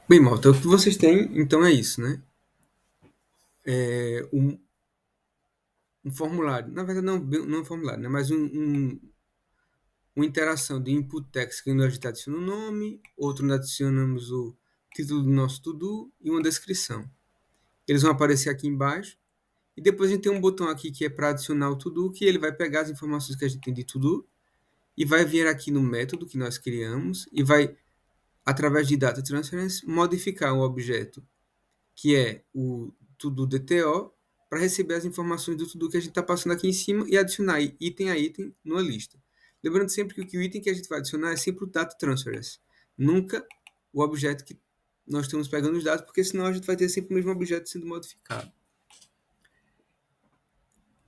Bem, malta, o que vocês têm, então é isso, né? É um formulário. Na verdade, não um formulário, né? Mas uma interação de input text que a gente adiciona o nome, outro nós adicionamos o título do nosso to-do e uma descrição. Eles vão aparecer aqui embaixo. E depois a gente tem um botão aqui que é para adicionar o to-do, que ele vai pegar as informações que a gente tem de to-do e vai vir aqui no método que nós criamos e vai, através de data transference, modificar o objeto que é o to-do DTO, para receber as informações do to-do que a gente está passando aqui em cima e adicionar item a item numa lista. Lembrando sempre que o item que a gente vai adicionar é sempre o data transfers, nunca o objeto que nós estamos pegando os dados, porque senão a gente vai ter sempre o mesmo objeto sendo modificado.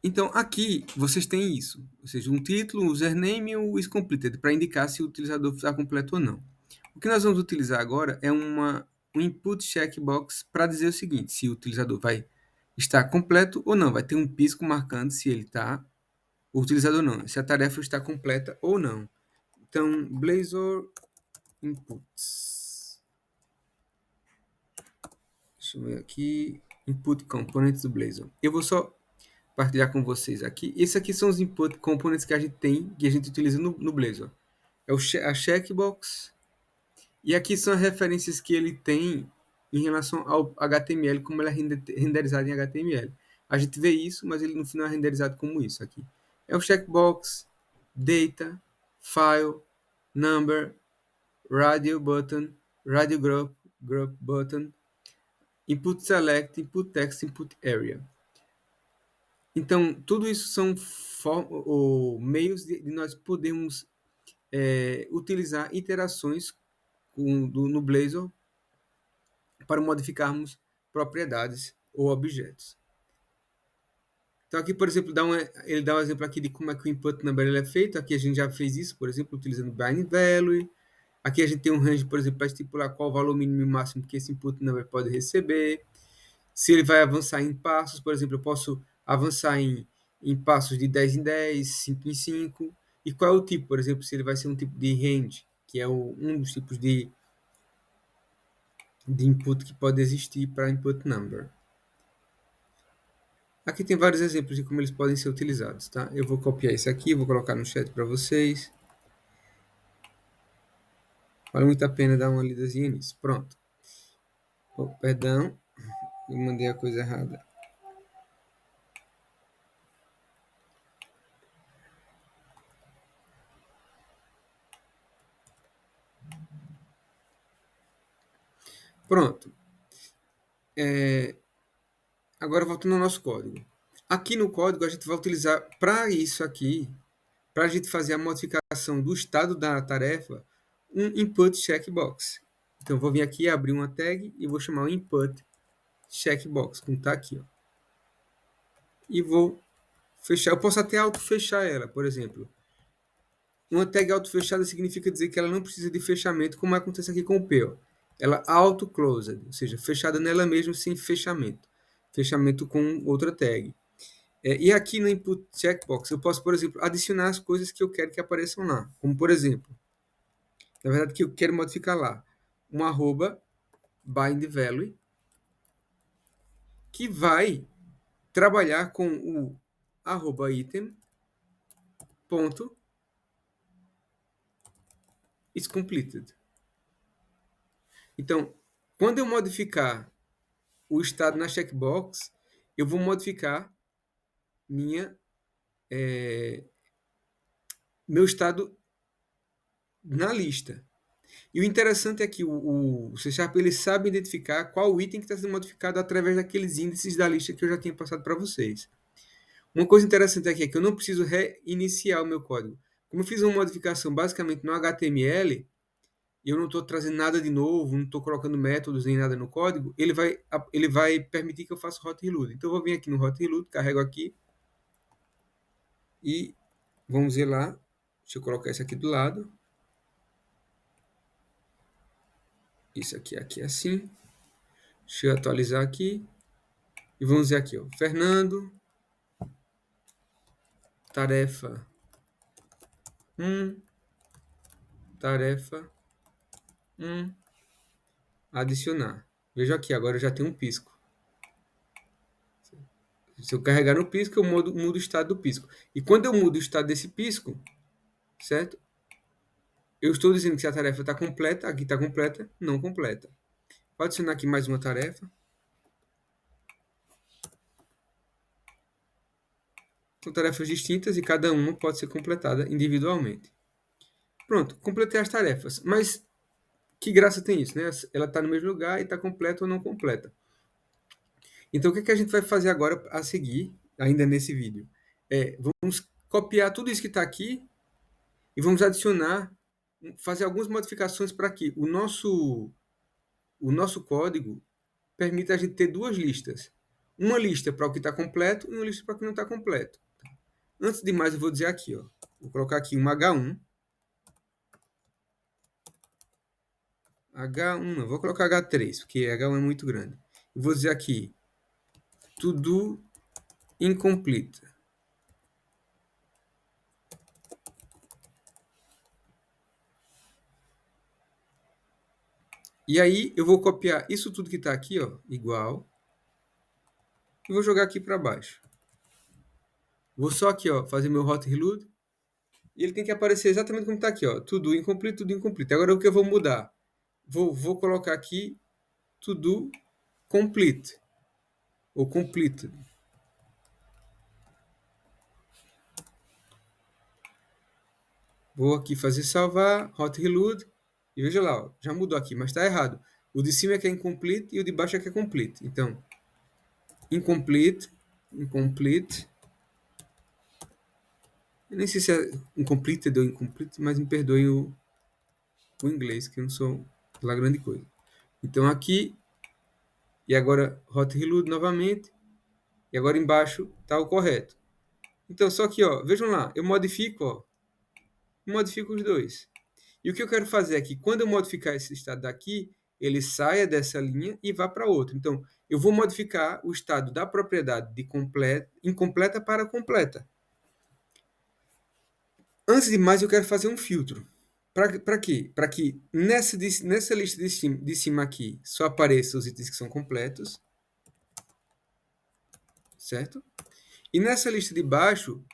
Então, aqui vocês têm isso, ou seja, um título, um username e o isCompleted, para indicar se o utilizador está completo ou não. O que nós vamos utilizar agora é um input checkbox para dizer o seguinte, se o utilizador vai estar completo ou não, vai ter um pisco marcando se ele está, o utilizador não, se a tarefa está completa ou não. Então, Blazor inputs. Deixa eu ver aqui, input components do Blazor. Eu vou só partilhar com vocês aqui. Esses aqui são os input components que a gente tem, que a gente utiliza no Blazor. É a checkbox. E aqui são as referências que ele tem em relação ao HTML, como ele é renderizado em HTML. A gente vê isso, mas ele no final é renderizado como isso aqui. É o checkbox, data, file, number, radio button, radio group button, input select, input text, input area. Então, tudo isso são meios de nós podermos utilizar interações no Blazor para modificarmos propriedades ou objetos. Então, aqui, por exemplo, ele dá um exemplo aqui de como é que o input number ele é feito. Aqui a gente já fez isso, por exemplo, utilizando bind value. Aqui a gente tem um range, por exemplo, para estipular qual o valor mínimo e máximo que esse input number pode receber. Se ele vai avançar em passos, por exemplo, eu posso avançar em passos de 10 em 10, 5 em 5. E qual é o tipo, por exemplo, se ele vai ser um tipo de range, que é um dos tipos de input que pode existir para input number. Aqui tem vários exemplos de como eles podem ser utilizados, tá? Eu vou copiar isso aqui, vou colocar no chat para vocês. Vale muito a pena dar uma lidazinha nisso. Pronto. Oh, perdão, eu mandei a coisa errada. Pronto. Agora voltando ao nosso código. Aqui no código a gente vai utilizar para isso aqui, para a gente fazer a modificação do estado da tarefa, um input checkbox. Então eu vou vir aqui abrir uma tag e vou chamar o input checkbox, como está aqui, ó. E vou fechar. Eu posso até auto-fechar ela, por exemplo. Uma tag auto-fechada significa dizer que ela não precisa de fechamento, como acontece aqui com o P. Ó. Ela auto-closed, ou seja, fechada nela mesma sem fechamento. Fechamento com outra tag. E aqui no input checkbox eu posso, por exemplo, adicionar as coisas que eu quero que apareçam lá. Como, por exemplo, na verdade, que eu quero modificar lá. Um arroba bind value que vai trabalhar com o arroba item ponto is completed. Então, quando eu modificar o estado na checkbox, eu vou modificar minha, meu estado na lista. E o interessante é que o C Sharp ele sabe identificar qual item que está sendo modificado através daqueles índices da lista que eu já tinha passado para vocês. Uma coisa interessante aqui é que eu não preciso reiniciar o meu código. Como eu fiz uma modificação basicamente no HTML, e eu não estou trazendo nada de novo, não estou colocando métodos nem nada no código, ele vai permitir que eu faça hot reload. Então eu vou vir aqui no hot reload, carrego aqui e vamos ver lá. Deixa eu colocar isso aqui do lado. Isso aqui assim. Deixa eu atualizar aqui. E vamos ver aqui, ó. Fernando, tarefa 1, tarefa 1, adicionar. Veja aqui, agora eu já tenho um pisco. Se eu carregar no pisco, eu mudo o estado do pisco. E quando eu mudo o estado desse pisco, certo? Eu estou dizendo que se a tarefa está completa, aqui está completa, não completa. Vou adicionar aqui mais uma tarefa. São tarefas distintas e cada uma pode ser completada individualmente. Pronto, completei as tarefas. Mas que graça tem isso, né? Ela está no mesmo lugar e está completa ou não completa. Então, o que a gente vai fazer agora a seguir, ainda nesse vídeo? Vamos copiar tudo isso que está aqui e vamos adicionar, fazer algumas modificações para que o nosso código permita a gente ter duas listas. Uma lista para o que está completo e uma lista para o que não está completo. Antes de mais, eu vou dizer aqui, ó, vou colocar aqui um H1. H1, não, vou colocar H3, porque H1 é muito grande. Eu vou dizer aqui, to do incomplete. E aí, eu vou copiar isso tudo que está aqui, ó, igual. E vou jogar aqui para baixo. Vou só aqui, ó, fazer meu hot reload. E ele tem que aparecer exatamente como está aqui, ó. Tudo incomplete, tudo incomplete. Agora, o que eu vou mudar? Vou colocar aqui to do complete. Ou completed. Vou aqui fazer salvar, hot reload. E veja lá, ó, já mudou aqui, mas está errado. O de cima é que é incomplete e o de baixo é que é complete. Então, incomplete. Eu nem sei se é incompleted ou incomplete, mas me perdoe o inglês, que eu não sou lá grande coisa. Então aqui, e agora hot reload novamente, e agora embaixo está o correto. Então, só que, ó, vejam lá, eu modifico os dois. E o que eu quero fazer é que quando eu modificar esse estado daqui, ele saia dessa linha e vá para outra. Então, eu vou modificar o estado da propriedade de incompleta para completa. Antes de mais, eu quero fazer um filtro. Para quê? Para que nessa lista de cima aqui só apareçam os itens que são completos, certo? E nessa lista de baixo,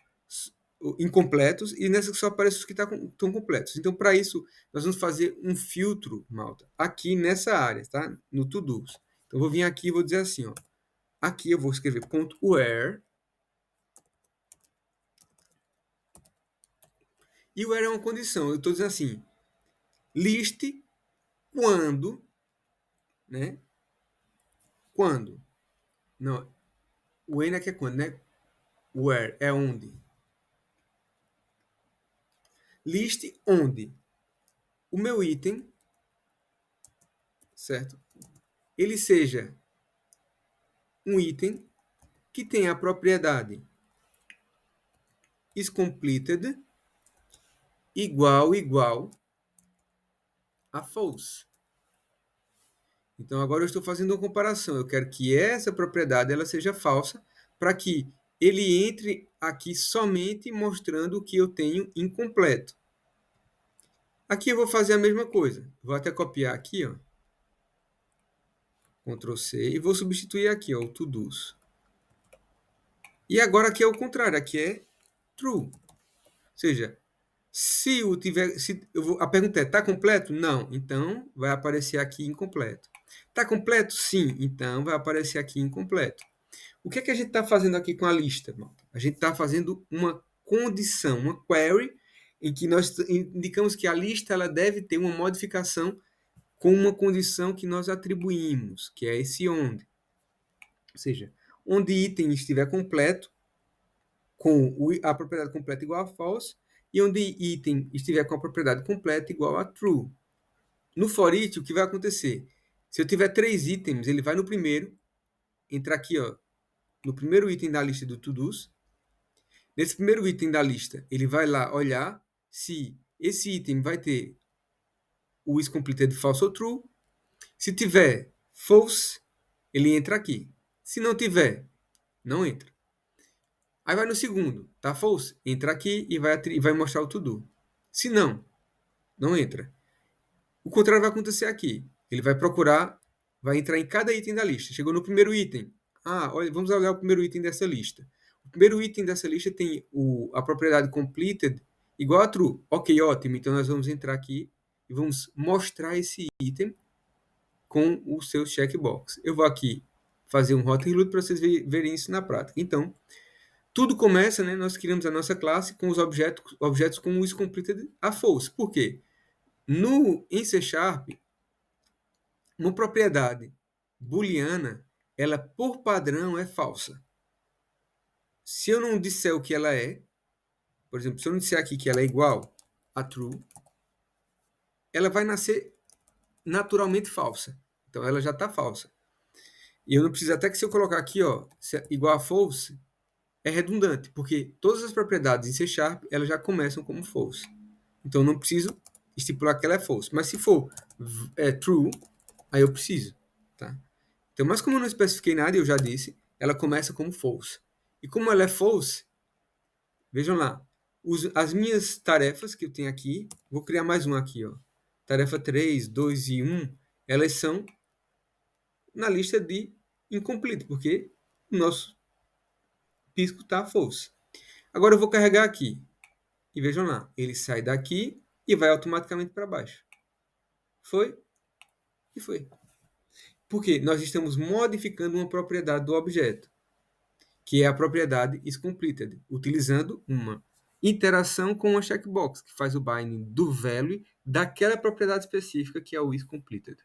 incompletos, e nessa que só aparecem os que estão completos. Então, para isso, nós vamos fazer um filtro, malta, aqui nessa área, tá? No todos. Então, eu vou vir aqui e vou dizer assim, ó. Aqui eu vou escrever .where. E o where é uma condição. Eu estou dizendo assim, liste quando, né? Quando. Não, o when aqui é quando, né? Where é onde. Liste onde o meu item, certo? Ele seja um item que tenha a propriedade isCompleted igual a false. Então agora eu estou fazendo uma comparação. Eu quero que essa propriedade ela seja falsa para que ele entre aqui somente mostrando o que eu tenho incompleto. Aqui eu vou fazer a mesma coisa. Vou até copiar aqui, ó. Ctrl C e vou substituir aqui, ó, o todos. E agora aqui é o contrário, aqui é true. Ou seja, se eu tiver, a pergunta é, está completo? Não. Então, vai aparecer aqui incompleto. Está completo? Sim. Então, vai aparecer aqui incompleto. O que é que a gente está fazendo aqui com a lista, malta? A gente está fazendo uma condição, uma query, em que nós indicamos que a lista ela deve ter uma modificação com uma condição que nós atribuímos, que é esse onde. Ou seja, onde item estiver completo, com a propriedade completa igual a false, e onde item estiver com a propriedade completa igual a true. No for each, o que vai acontecer? Se eu tiver 3 itens, ele vai no primeiro, entra aqui, ó, no primeiro item da lista do todos. Nesse primeiro item da lista, ele vai lá olhar se esse item vai ter o isCompleted false ou true. Se tiver false, ele entra aqui. Se não tiver, não entra. Aí vai no segundo, tá false? Entra aqui e vai mostrar o to do. Se não, não entra. O contrário vai acontecer aqui. Ele vai procurar, vai entrar em cada item da lista. Chegou no primeiro item. Olha, vamos olhar o primeiro item dessa lista. O primeiro item dessa lista tem a propriedade completed igual a true. Ok, ótimo. Então nós vamos entrar aqui e vamos mostrar esse item com o seu checkbox. Eu vou aqui fazer um hot reload para vocês verem isso na prática. Então, tudo começa, né? Nós criamos a nossa classe com os objetos com o isCompleted a false. Por quê? Em C Sharp, uma propriedade booleana, ela por padrão é falsa. Se eu não disser o que ela é, por exemplo, se eu não disser aqui que ela é igual a true, ela vai nascer naturalmente falsa. Então ela já está falsa. E eu não preciso, até que se eu colocar aqui, ó, igual a false, é redundante, porque todas as propriedades em C Sharp elas já começam como false. Então eu não preciso estipular que ela é false. Mas se for true, aí eu preciso. Tá? Então, mas como eu não especifiquei nada, eu já disse, ela começa como false. E como ela é false, vejam lá, as minhas tarefas que eu tenho aqui, vou criar mais uma aqui, ó. Tarefa 3, 2 e 1, elas são na lista de incomplete, porque o nosso pisco está false. Agora eu vou carregar aqui. E vejam lá, ele sai daqui e vai automaticamente para baixo. Foi? E foi. Porque nós estamos modificando uma propriedade do objeto, que é a propriedade isCompleted, utilizando uma interação com a checkbox, que faz o binding do value daquela propriedade específica que é o isCompleted.